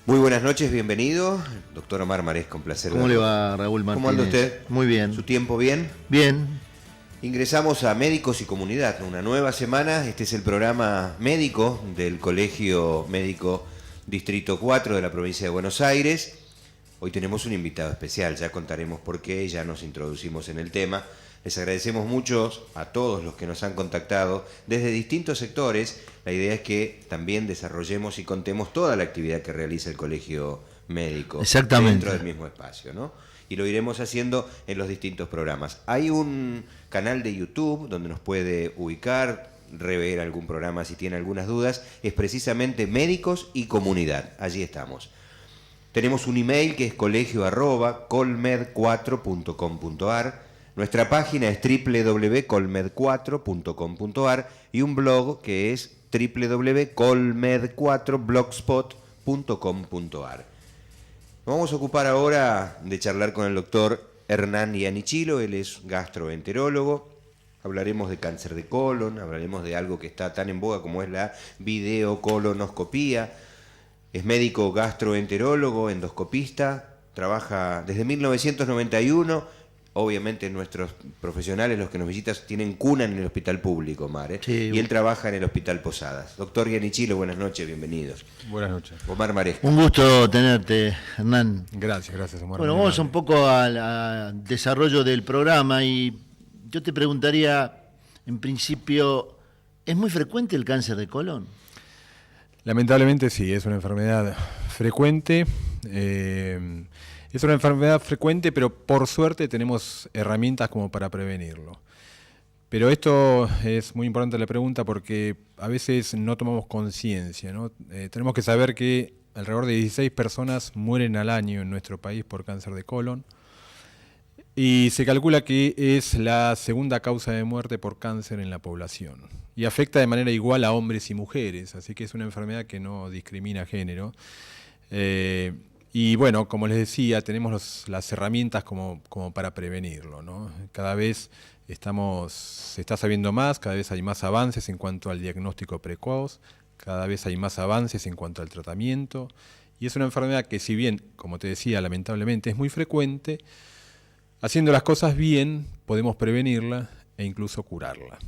Muy buenas noches, bienvenido. Doctor Omar Maresca, un placer. ¿Cómo le va, Raúl Martínez? ¿Cómo anda usted? Muy bien. ¿Su tiempo bien? Bien. Ingresamos a Médicos y Comunidad, una nueva semana. Este es el programa médico del Colegio Médico Distrito 4 de la provincia de Buenos Aires. Hoy tenemos un invitado especial, ya contaremos por qué, ya nos introducimos en el tema. Les agradecemos mucho a todos los que nos han contactado desde distintos sectores. La idea es que también desarrollemos y contemos toda la actividad que realiza el Colegio Médico dentro del mismo espacio, ¿no? Y lo iremos haciendo en los distintos programas. Hay un canal de YouTube donde nos puede ubicar, rever algún programa si tiene algunas dudas. Es precisamente Médicos y Comunidad. Allí estamos. Tenemos un email que es colegio@colmed4.com.ar. Nuestra página es www.colmed4.com.ar y un blog que es www.colmed4blogspot.com.ar. Nos vamos a ocupar ahora de charlar con el doctor Hernán Iannichilo. Él es gastroenterólogo. Hablaremos de cáncer de colon, hablaremos de algo que está tan en boga como es la videocolonoscopía. Es médico gastroenterólogo, endoscopista, trabaja desde 1991. Obviamente nuestros profesionales, los que nos visitan, tienen cuna en el hospital público, Omar, ¿eh? Sí. Y él trabaja en el hospital Posadas. Doctor Iannichilo, buenas noches, bienvenidos. Buenas noches. Omar Maresca. Un gusto tenerte, Hernán. Gracias, Omar. Bueno, vamos un poco al desarrollo del programa y yo te preguntaría, en principio, ¿es muy frecuente el cáncer de colon? Lamentablemente sí, es una enfermedad frecuente. Es una enfermedad frecuente, pero por suerte tenemos herramientas como para prevenirlo. Pero esto es muy importante la pregunta porque a veces no tomamos conciencia, ¿no? Tenemos que saber que alrededor de 16 personas mueren al año en nuestro país por cáncer de colon y se calcula que es la segunda causa de muerte por cáncer en la población y afecta de manera igual a hombres y mujeres, así que es una enfermedad que no discrimina género. Y bueno, como les decía, tenemos las herramientas como para prevenirlo, ¿no? Cada vez se está sabiendo más, cada vez hay más avances en cuanto al diagnóstico precoz, cada vez hay más avances en cuanto al tratamiento. Y es una enfermedad que, si bien, como te decía, lamentablemente es muy frecuente, haciendo las cosas bien podemos prevenirla e incluso curarla.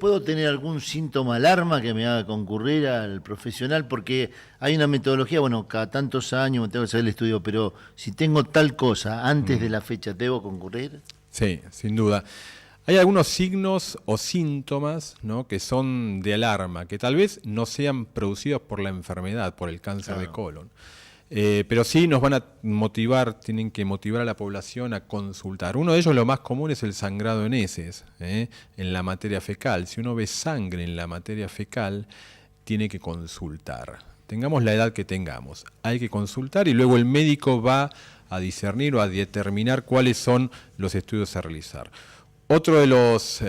¿Puedo tener algún síntoma alarma que me haga concurrir al profesional? Porque hay una metodología, bueno, cada tantos años me tengo que hacer el estudio, pero si tengo tal cosa antes de la fecha, ¿debo concurrir? Sí, sin duda. Hay algunos signos o síntomas, ¿no?, que son de alarma, que tal vez no sean producidos por la enfermedad, por el cáncer de colon. Pero sí nos van a motivar, tienen que motivar a la población a consultar. Uno de ellos, lo más común, es el sangrado en heces, en la materia fecal. Si uno ve sangre en la materia fecal, tiene que consultar. Tengamos la edad que tengamos, hay que consultar y luego el médico va a discernir o a determinar cuáles son los estudios a realizar. Otro de los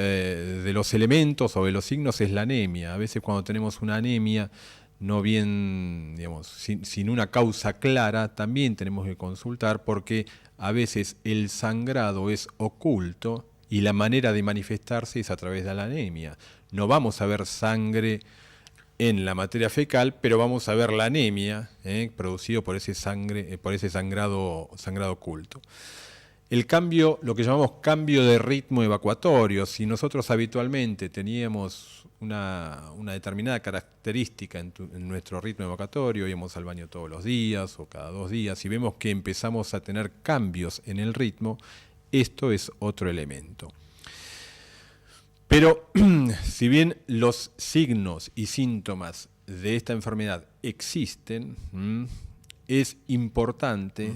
elementos o de los signos es la anemia. A veces cuando tenemos una anemia no bien, digamos, sin una causa clara, también tenemos que consultar porque a veces el sangrado es oculto y la manera de manifestarse es a través de la anemia. No vamos a ver sangre en la materia fecal, pero vamos a ver la anemia producido por ese sangrado oculto. El cambio, lo que llamamos cambio de ritmo evacuatorio, si nosotros habitualmente teníamos una determinada característica en nuestro ritmo evacuatorio, íbamos al baño todos los días o cada 2 días, y vemos que empezamos a tener cambios en el ritmo, esto es otro elemento. Pero si bien los signos y síntomas de esta enfermedad existen, es importante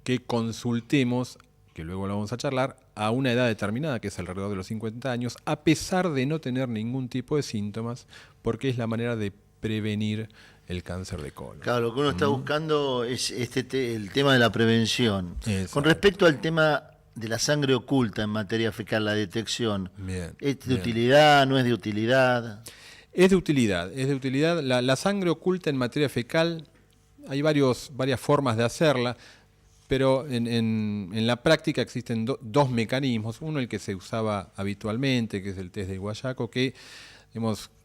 que consultemos, que luego lo vamos a charlar, a una edad determinada, que es alrededor de los 50 años, a pesar de no tener ningún tipo de síntomas, porque es la manera de prevenir el cáncer de colon. Claro, lo que uno está buscando es el tema de la prevención. Exacto. Con respecto al tema de la sangre oculta en materia fecal, la detección, ¿es de utilidad, no es de utilidad? Es de utilidad, es de utilidad. La sangre oculta en materia fecal, hay varias formas de hacerla, pero en la práctica existen dos mecanismos. Uno, el que se usaba habitualmente, que es el test de Guayaco, que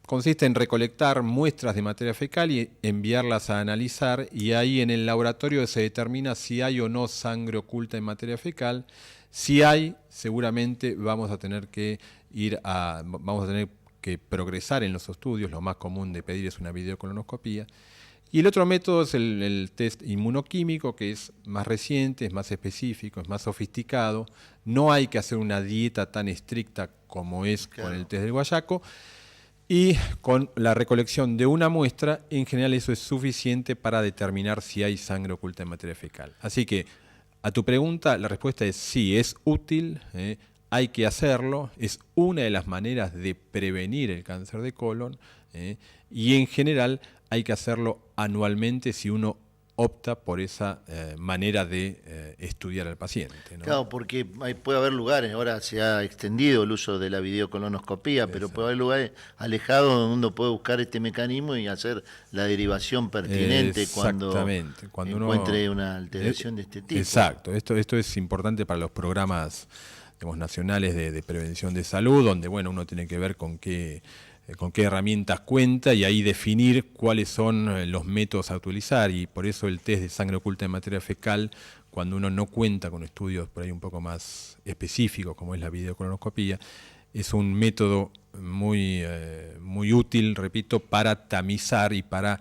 consiste en recolectar muestras de materia fecal y enviarlas a analizar, y ahí en el laboratorio se determina si hay o no sangre oculta en materia fecal. Si hay, seguramente vamos a tener que progresar en los estudios. Lo más común de pedir es una videocolonoscopía. Y el otro método es el test inmunoquímico, que es más reciente, es más específico, es más sofisticado. No hay que hacer una dieta tan estricta como es con el test del guayaco. Y con la recolección de una muestra, en general eso es suficiente para determinar si hay sangre oculta en materia fecal. Así que, a tu pregunta, la respuesta es sí, es útil, hay que hacerlo, es una de las maneras de prevenir el cáncer de colon, y en general hay que hacerlo anualmente si uno opta por esa manera de estudiar al paciente, ¿no? Claro, porque puede haber lugares, ahora se ha extendido el uso de la videocolonoscopía, pero puede haber lugares alejados donde uno puede buscar este mecanismo y hacer la derivación pertinente cuando encuentre una alteración de este tipo. Exacto, esto es importante para los programas, digamos, nacionales de prevención de salud, donde uno tiene que ver con qué herramientas cuenta y ahí definir cuáles son los métodos a utilizar, y por eso el test de sangre oculta en materia fecal, cuando uno no cuenta con estudios por ahí un poco más específicos como es la videocolonoscopía, es un método muy, muy útil, repito, para tamizar y para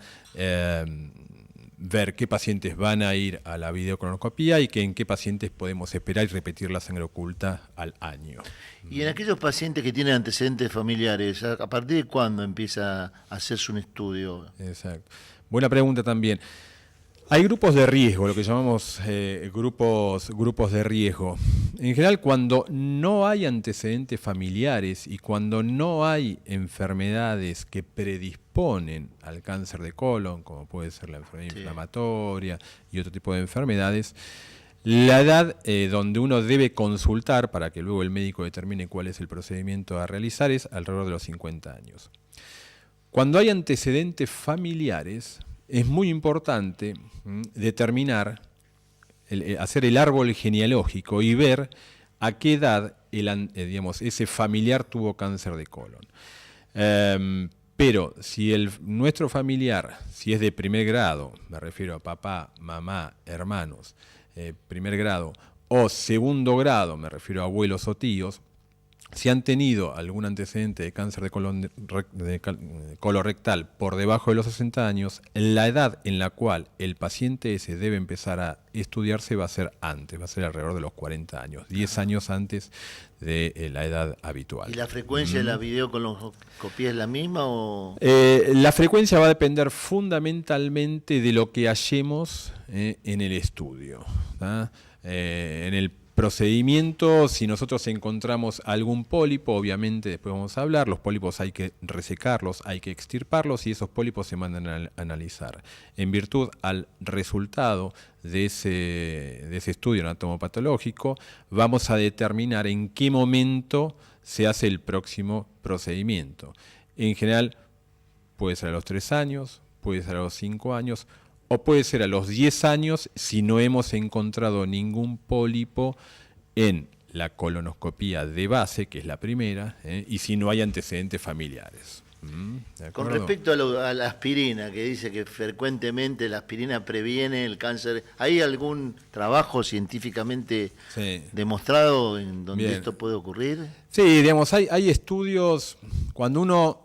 ver qué pacientes van a ir a la videocolonoscopía y en qué pacientes podemos esperar y repetir la sangre oculta al año. Y en aquellos pacientes que tienen antecedentes familiares, ¿a partir de cuándo empieza a hacerse un estudio? Exacto. Buena pregunta también. Hay grupos de riesgo, lo que llamamos grupos de riesgo. En general, cuando no hay antecedentes familiares y cuando no hay enfermedades que predisponen al cáncer de colon, como puede ser la enfermedad inflamatoria y otro tipo de enfermedades, la edad donde uno debe consultar para que luego el médico determine cuál es el procedimiento a realizar es alrededor de los 50 años. Cuando hay antecedentes familiares, es muy importante determinar, hacer el árbol genealógico y ver a qué edad ese familiar tuvo cáncer de colon. Pero si nuestro familiar, si es de primer grado, me refiero a papá, mamá, hermanos, primer grado, o segundo grado, me refiero a abuelos o tíos, si han tenido algún antecedente de cáncer de colorectal por debajo de los 60 años, la edad en la cual el paciente ese debe empezar a estudiarse va a ser antes, va a ser alrededor de los 40 años, 10 años antes de la edad habitual. ¿Y la frecuencia de la videocolonoscopía es la misma o...? La frecuencia va a depender fundamentalmente de lo que hallemos en el estudio, ¿tá? En el procedimiento, si nosotros encontramos algún pólipo, obviamente después vamos a hablar, los pólipos hay que resecarlos, hay que extirparlos y esos pólipos se mandan a analizar. En virtud al resultado de ese estudio anatomopatológico, vamos a determinar en qué momento se hace el próximo procedimiento. En general, puede ser a los 3 años, puede ser a los 5 años, o puede ser a los 10 años si no hemos encontrado ningún pólipo en la colonoscopía de base, que es la primera, y si no hay antecedentes familiares. Con respecto a la aspirina, que dice que frecuentemente la aspirina previene el cáncer, ¿hay algún trabajo científicamente demostrado en donde esto puede ocurrir? Sí, digamos, hay estudios, cuando uno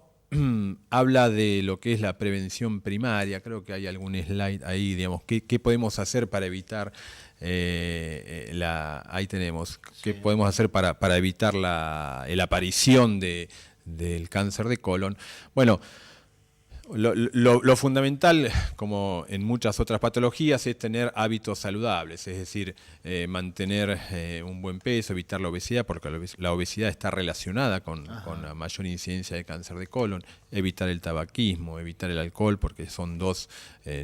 habla de lo que es la prevención primaria, creo que hay algún slide ahí, digamos, ¿qué podemos hacer para evitar ahí tenemos, qué podemos hacer para evitar la aparición del cáncer de colon? Bueno, lo fundamental, como en muchas otras patologías, es tener hábitos saludables, es decir, mantener un buen peso, evitar la obesidad, porque la obesidad está relacionada con la mayor incidencia de cáncer de colon, evitar el tabaquismo, evitar el alcohol, porque son dos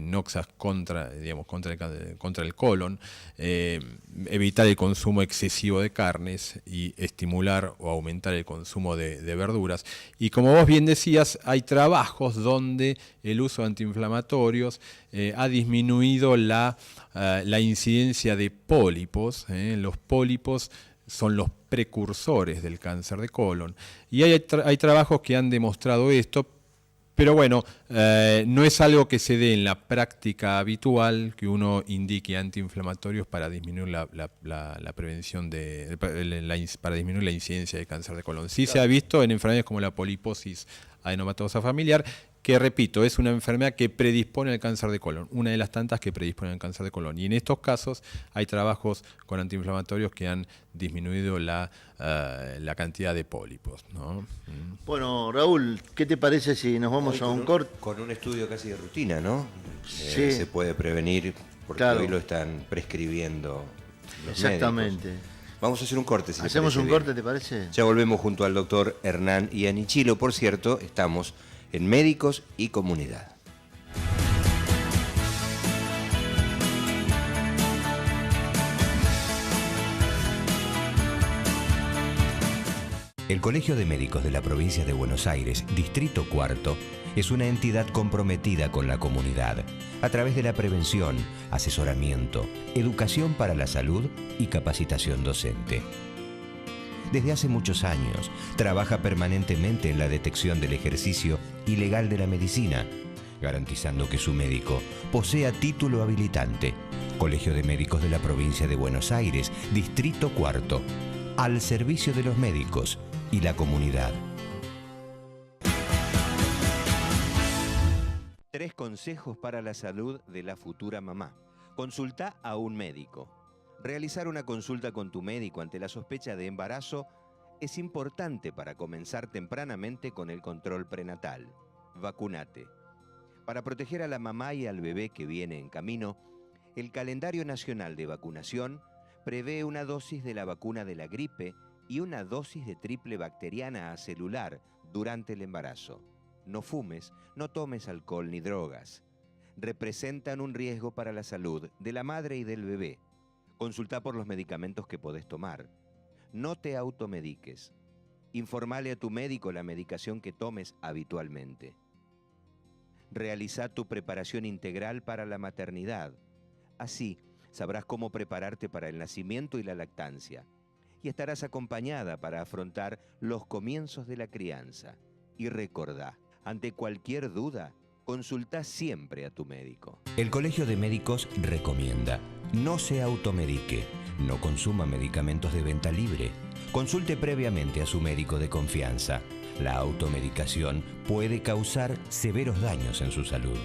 noxas contra el colon, evitar el consumo excesivo de carnes y estimular o aumentar el consumo de verduras. Y como vos bien decías, hay trabajos donde el uso de antiinflamatorios ha disminuido la incidencia de pólipos. Los pólipos son los precursores del cáncer de colon. Y hay trabajos que han demostrado esto, Pero bueno, no es algo que se dé en la práctica habitual que uno indique antiinflamatorios para disminuir la prevención para disminuir la incidencia de cáncer de colon. Sí se ha visto en enfermedades como la poliposis adenomatosa familiar, que repito, es una enfermedad que predispone al cáncer de colon, una de las tantas que predisponen al cáncer de colon. Y en estos casos hay trabajos con antiinflamatorios que han disminuido la cantidad de pólipos, ¿no? Bueno, Raúl, ¿qué te parece si nos vamos a un corte? Con un estudio casi de rutina, ¿no? Sí. Se puede prevenir, porque Claro. hoy lo están prescribiendo los Exactamente. médicos. Vamos a hacer un corte, si le ¿Hacemos parece un bien. corte, te parece? Ya volvemos junto al doctor Hernán Iannichilo. Por cierto, estamos en Médicos y Comunidad. El Colegio de Médicos de la Provincia de Buenos Aires, Distrito Cuarto, es una entidad comprometida con la comunidad a través de la prevención, asesoramiento, educación para la salud y capacitación docente. Desde hace muchos años, trabaja permanentemente en la detección del ejercicio ilegal de la medicina, garantizando que su médico posea título habilitante. Colegio de Médicos de la Provincia de Buenos Aires, Distrito Cuarto, al servicio de los médicos y la comunidad. 3 consejos para la salud de la futura mamá. Consulta a un médico. Realizar una consulta con tu médico ante la sospecha de embarazo es importante para comenzar tempranamente con el control prenatal. Vacunate. Para proteger a la mamá y al bebé que viene en camino, el calendario nacional de vacunación prevé una dosis de la vacuna de la gripe y una dosis de triple bacteriana acelular durante el embarazo. No fumes, no tomes alcohol ni drogas. Representan un riesgo para la salud de la madre y del bebé. Consulta por los medicamentos que podés tomar. No te automediques. Informale a tu médico la medicación que tomes habitualmente. Realiza tu preparación integral para la maternidad. Así, sabrás cómo prepararte para el nacimiento y la lactancia. Y estarás acompañada para afrontar los comienzos de la crianza. Y recordá, ante cualquier duda, consulta siempre a tu médico. El Colegio de Médicos recomienda: no se automedique, no consuma medicamentos de venta libre. Consulte previamente a su médico de confianza. La automedicación puede causar severos daños en su salud.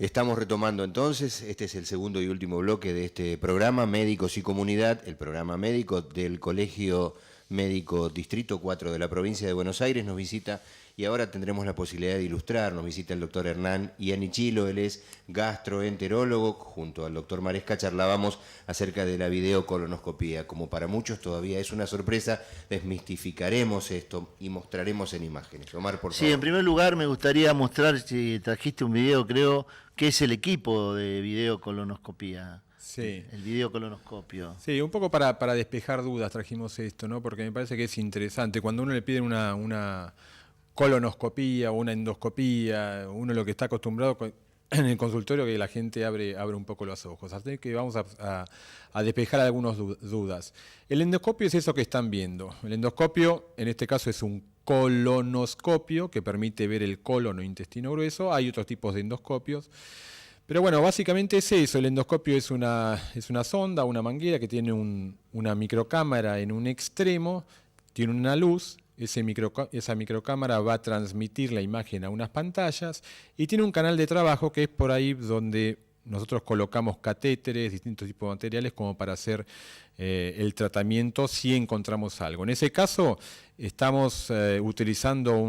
Estamos retomando entonces, este es el segundo y último bloque de este programa, Médicos y Comunidad, el programa médico del Colegio Médico Distrito 4 de la provincia de Buenos Aires. Nos visita, y ahora tendremos la posibilidad de ilustrar, nos visita el doctor Hernán Iannichilo. Él es gastroenterólogo. Junto al doctor Maresca charlábamos acerca de la videocolonoscopía. Como para muchos todavía es una sorpresa, desmistificaremos esto y mostraremos en imágenes. Omar, por favor. Sí, en primer lugar me gustaría mostrar, si trajiste un video, creo, que es el equipo de videocolonoscopía. Sí. El videocolonoscopio. Sí, un poco para despejar dudas trajimos esto, ¿no? Porque me parece que es interesante. Cuando uno le pide una colonoscopía o una endoscopía, uno lo que está acostumbrado en el consultorio que la gente abre un poco los ojos. Así que vamos a despejar algunas dudas. El endoscopio es eso que están viendo. El endoscopio, en este caso, es un colonoscopio que permite ver el colon o intestino grueso. Hay otros tipos de endoscopios. Pero bueno, básicamente es eso. El endoscopio es una sonda, una manguera que tiene una microcámara en un extremo, tiene una luz. Esa microcámara va a transmitir la imagen a unas pantallas y tiene un canal de trabajo que es por ahí donde nosotros colocamos catéteres, distintos tipos de materiales como para hacer el tratamiento si encontramos algo. En ese caso estamos utilizando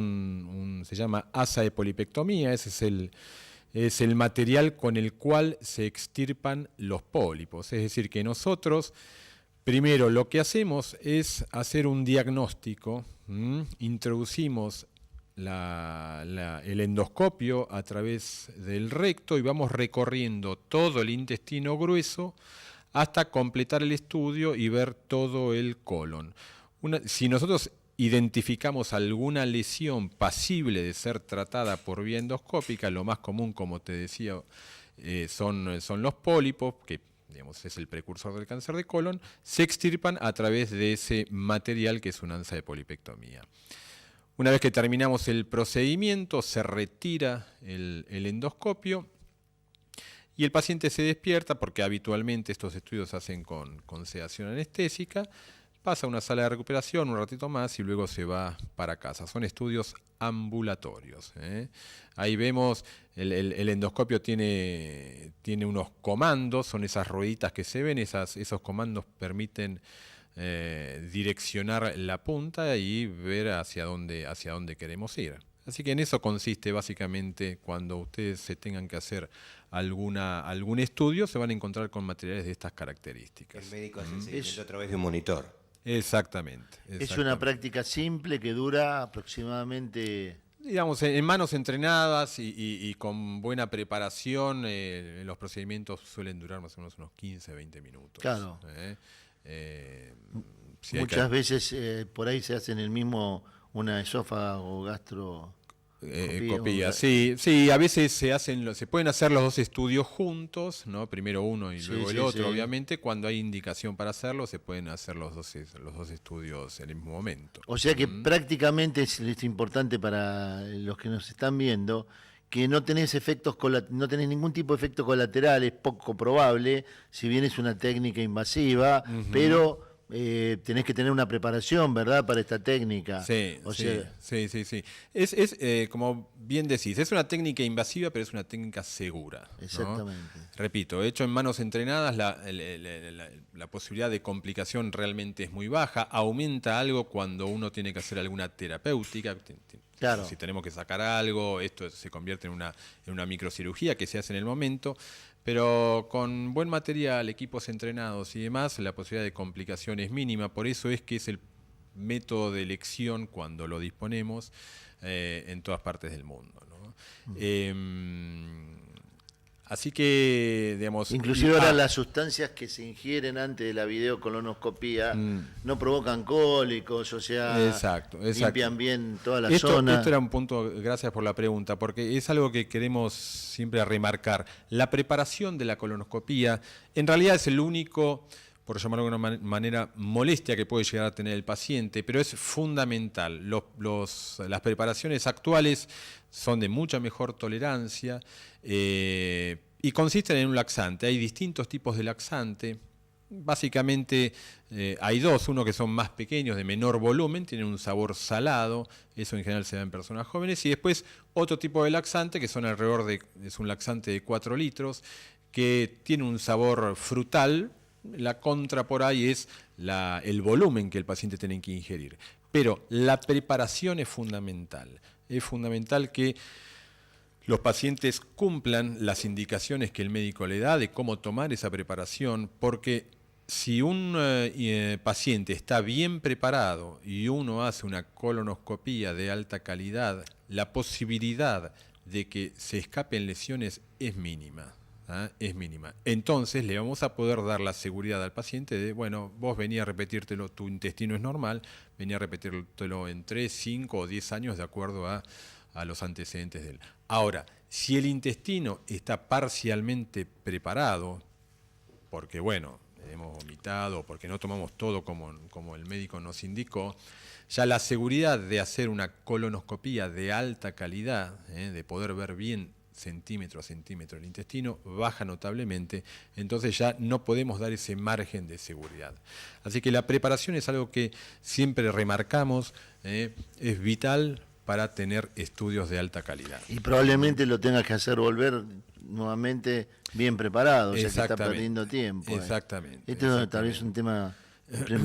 se llama asa de polipectomía. Ese es el material con el cual se extirpan los pólipos. Es decir, que nosotros primero lo que hacemos es hacer un diagnóstico. Introducimos el endoscopio a través del recto y vamos recorriendo todo el intestino grueso hasta completar el estudio y ver todo el colon. Si nosotros identificamos alguna lesión pasible de ser tratada por vía endoscópica, lo más común, como te decía, son los pólipos, que digamos, es el precursor del cáncer de colon, se extirpan a través de ese material que es una ansa de polipectomía. Una vez que terminamos el procedimiento, se retira el endoscopio y el paciente se despierta, porque habitualmente estos estudios se hacen con sedación anestésica, pasa a una sala de recuperación un ratito más y luego se va para casa. Son estudios ambulatorios. Ahí vemos, el endoscopio tiene unos comandos, son esas rueditas que se ven, esos comandos permiten direccionar la punta y ver hacia dónde queremos ir. Así que en eso consiste básicamente cuando ustedes se tengan que hacer algún estudio, se van a encontrar con materiales de estas características. El médico hace el seguimiento a través de un monitor. Exactamente. Es una práctica simple que dura aproximadamente... Digamos, en manos entrenadas y con buena preparación, los procedimientos suelen durar más o menos unos 15, 20 minutos. Claro. Sí, muchas veces por ahí se hace en el mismo una esófago gastro... copia. Sí, a veces se pueden hacer los dos estudios juntos, ¿no? Primero uno y luego el otro, obviamente. Cuando hay indicación para hacerlo, se pueden hacer los dos estudios en el mismo momento. O sea que prácticamente es importante para los que nos están viendo que no tenés no tenés ningún tipo de efecto colateral, es poco probable, si bien es una técnica invasiva, pero tenés que tener una preparación, ¿verdad?, para esta técnica. Sí. Es como bien decís, es una técnica invasiva, pero es una técnica segura, ¿no? Exactamente. Repito, hecho en manos entrenadas, la posibilidad de complicación realmente es muy baja. Aumenta algo cuando uno tiene que hacer alguna terapéutica. Claro. Si tenemos que sacar algo, esto se convierte en una microcirugía que se hace en el momento. Pero con buen material, equipos entrenados y demás, la posibilidad de complicación es mínima. Por eso es que es el método de elección cuando lo disponemos en todas partes del mundo, ¿no? Así que, digamos... Inclusive ahora las sustancias que se ingieren antes de la videocolonoscopía no provocan cólicos, o sea, exacto. limpian bien toda la zona. Esto era un punto, gracias por la pregunta, porque es algo que queremos siempre remarcar. La preparación de la colonoscopía en realidad es el único, por llamarlo de alguna manera, molestia que puede llegar a tener el paciente, pero es fundamental. Las preparaciones actuales son de mucha mejor tolerancia y consisten en un laxante. Hay distintos tipos de laxante. Básicamente hay dos, uno que son más pequeños, de menor volumen, tienen un sabor salado, eso en general se da en personas jóvenes, y después otro tipo de laxante que son es un laxante de 4 litros, que tiene un sabor frutal. La contra por ahí es el volumen que el paciente tiene que ingerir. Pero la preparación es fundamental. Es fundamental que los pacientes cumplan las indicaciones que el médico le da de cómo tomar esa preparación, porque si un paciente está bien preparado y uno hace una colonoscopía de alta calidad, la posibilidad de que se escapen lesiones es mínima. Es mínima. Entonces le vamos a poder dar la seguridad al paciente de, bueno, vos venía a repetírtelo, tu intestino es normal, venía a repetírtelo en 3, 5 o 10 años de acuerdo a los antecedentes de él. Ahora, si el intestino está parcialmente preparado, porque bueno, hemos vomitado, porque no tomamos todo como el médico nos indicó, ya la seguridad de hacer una colonoscopía de alta calidad, de poder ver bien centímetro a centímetro el intestino, baja notablemente, entonces ya no podemos dar ese margen de seguridad. Así que la preparación es algo que siempre remarcamos, es vital para tener estudios de alta calidad. Y probablemente lo tengas que hacer volver nuevamente bien preparado, o sea que está perdiendo tiempo. Exactamente. Esto tal vez es un tema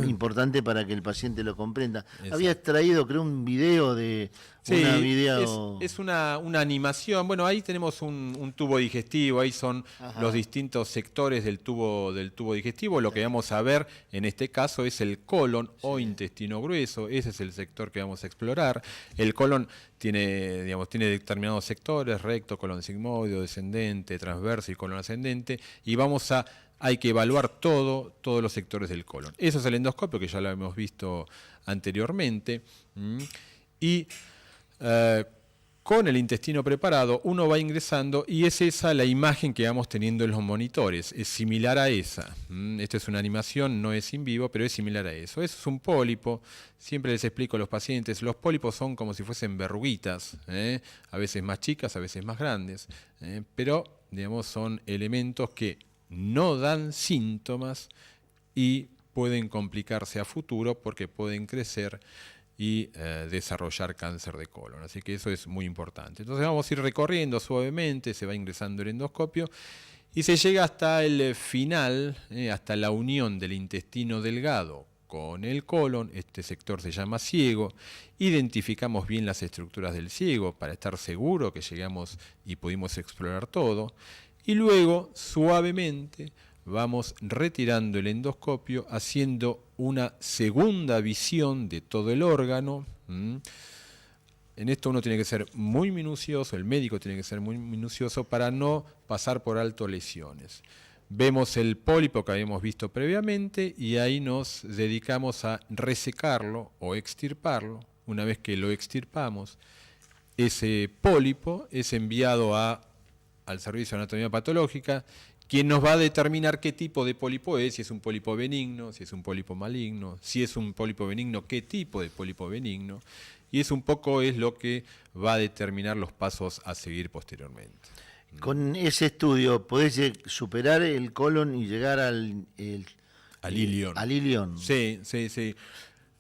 importante para que el paciente lo comprenda. Exacto. Habías traído, creo, un video de... Es una animación. Bueno, ahí tenemos un tubo digestivo, ahí son los distintos sectores del tubo digestivo. Lo que vamos a ver en este caso es el colon o intestino grueso. Ese es el sector que vamos a explorar. El colon tiene determinados sectores: recto, colon sigmoide, descendente, transverso y colon ascendente. Y hay que evaluar todos los sectores del colon. Eso es el endoscopio, que ya lo hemos visto anteriormente. Y Con el intestino preparado, uno va ingresando y es esa la imagen que vamos teniendo en los monitores. Es similar a esa. Esta es una animación, no es in vivo, pero es similar a eso. Eso es un pólipo. Siempre les explico a los pacientes, los pólipos son como si fuesen verruguitas, a veces más chicas, a veces más grandes, pero digamos, son elementos que no dan síntomas y pueden complicarse a futuro porque pueden crecer y desarrollar cáncer de colon. Así que eso es muy importante. Entonces vamos a ir recorriendo suavemente, se va ingresando el endoscopio y se llega hasta el final, hasta la unión del intestino delgado con el colon. Este sector se llama ciego. Identificamos bien las estructuras del ciego para estar seguro que llegamos y pudimos explorar todo. Y luego, suavemente, vamos retirando el endoscopio, haciendo una segunda visión de todo el órgano. En esto uno tiene que ser muy minucioso, el médico tiene que ser muy minucioso para no pasar por alto lesiones. Vemos el pólipo que habíamos visto previamente y ahí nos dedicamos a resecarlo o extirparlo. Una vez que lo extirpamos, ese pólipo es enviado al Servicio de Anatomía Patológica, quien nos va a determinar qué tipo de pólipo es, si es un pólipo benigno, si es un pólipo maligno, si es un pólipo benigno, qué tipo de pólipo benigno, y eso un poco es lo que va a determinar los pasos a seguir posteriormente. Con ese estudio, ¿podés superar el colon y llegar al ilion? Al ilion. Sí.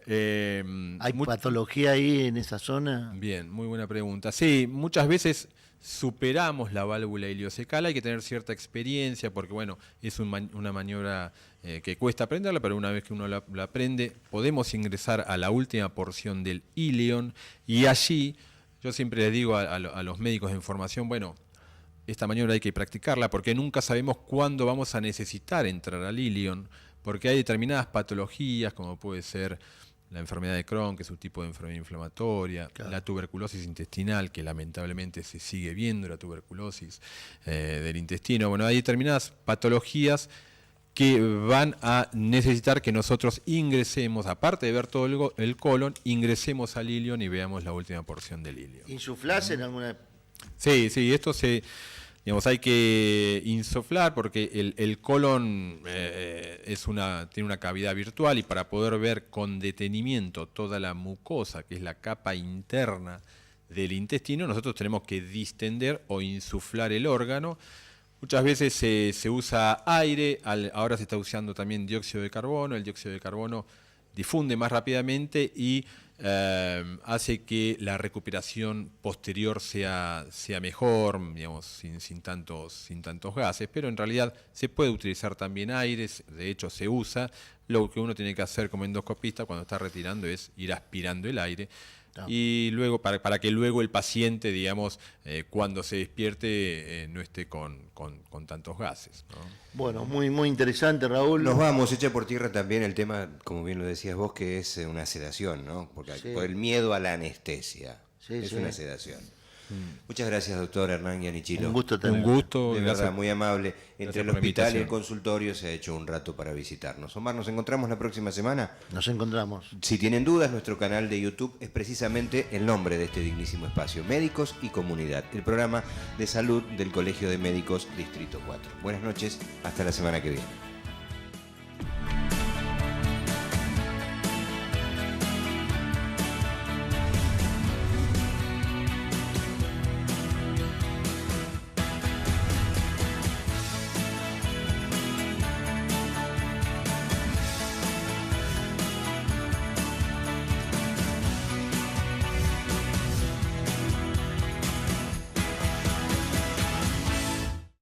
¿Hay patología ahí en esa zona? Bien, muy buena pregunta. Sí, muchas veces superamos la válvula iliocecal, hay que tener cierta experiencia porque, bueno, es una maniobra que cuesta aprenderla, pero una vez que uno la aprende, podemos ingresar a la última porción del ilion y allí, yo siempre les digo a los médicos en formación, bueno, esta maniobra hay que practicarla porque nunca sabemos cuándo vamos a necesitar entrar al ilion, porque hay determinadas patologías, como puede ser la enfermedad de Crohn, que es un tipo de enfermedad inflamatoria, claro, la tuberculosis intestinal, que lamentablemente se sigue viendo, la tuberculosis del intestino. Bueno, hay determinadas patologías que van a necesitar que nosotros ingresemos, aparte de ver todo el colon, ingresemos al ilion y veamos la última porción del ilion. ¿Insuflás en alguna...? Sí, esto hay que insuflar porque el colon tiene una cavidad virtual y para poder ver con detenimiento toda la mucosa, que es la capa interna del intestino, nosotros tenemos que distender o insuflar el órgano. Muchas veces se usa aire, ahora se está usando también dióxido de carbono. El dióxido de carbono difunde más rápidamente y hace que la recuperación posterior sea mejor, digamos, sin tantos gases, pero en realidad se puede utilizar también aire, de hecho se usa. Lo que uno tiene que hacer como endoscopista cuando está retirando es ir aspirando el aire. Y luego, para que luego el paciente, digamos, cuando se despierte, no esté con tantos gases, ¿no? Bueno, muy interesante, Raúl. Nos vamos, echa por tierra también el tema, como bien lo decías vos, que es una sedación, ¿no? Porque por el miedo a la anestesia. Es una sedación. Muchas gracias, doctor Hernán Giannichilo. Un gusto tenerlo. Un gusto. De verdad, muy amable. Entre el hospital y el invitación. consultorio se ha hecho un rato para visitarnos. Omar, ¿nos encontramos la próxima semana? Nos encontramos. Si tienen dudas, nuestro canal de YouTube es precisamente el nombre de este dignísimo espacio, Médicos y Comunidad, el programa de salud del Colegio de Médicos Distrito 4. Buenas noches, hasta la semana que viene.